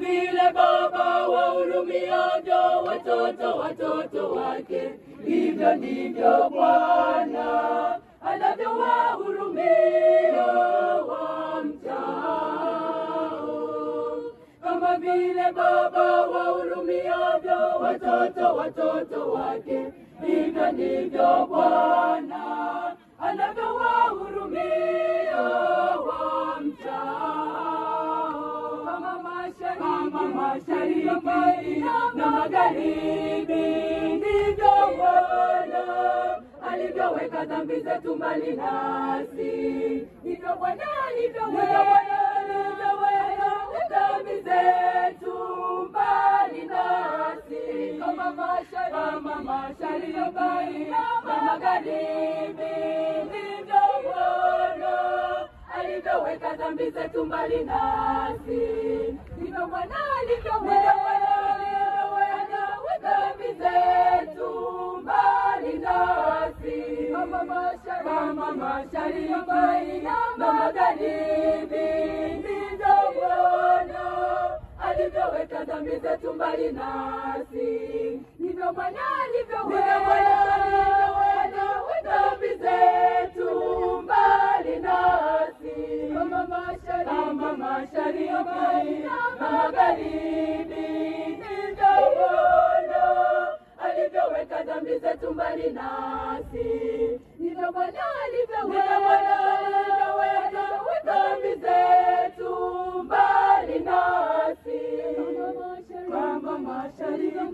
vile Baba wahurumiavyo watoto wake, hivyo ndivyo Bwana anavyowahurumia wamchao. Kama vile Baba wahurumiavyo watoto wake, hivyo ndivyo Bwana anavyowahurumia wamchao. Kama mashariki na magharibi, ndivyo Bwana alivyoweka dhambi zetu mbali nasi. Ndivyo Bwana alivyoweka dhambi zetu mbali nasi. Kama mashariki na magharibi, ndivyo Bwana alivyoweka dhambi zetu mbali nasi. Ndivyo Bwana alivyoweka dhambi zetu mbali nasi. Kama mashariki na magharibi, ndivyo Bwana alivyoweka dhambi zetu mbali nasi. Ndivyo Bwana alivyoweka dhambi zetu mbali nasi. Kama mashariki na magharibi, ndivyo Bwana alivyoweka dhambi zetu mbali nasi. Ndivyo Bwana alivyoweka dhambi zetu mbali nasi. Kama mashariki na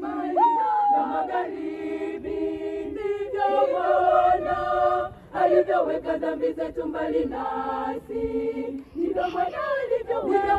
magharibi, ndivyo Bwana alivyoweka dhambi zetu mbali nasi. Ndivyo Bwana alivyoweka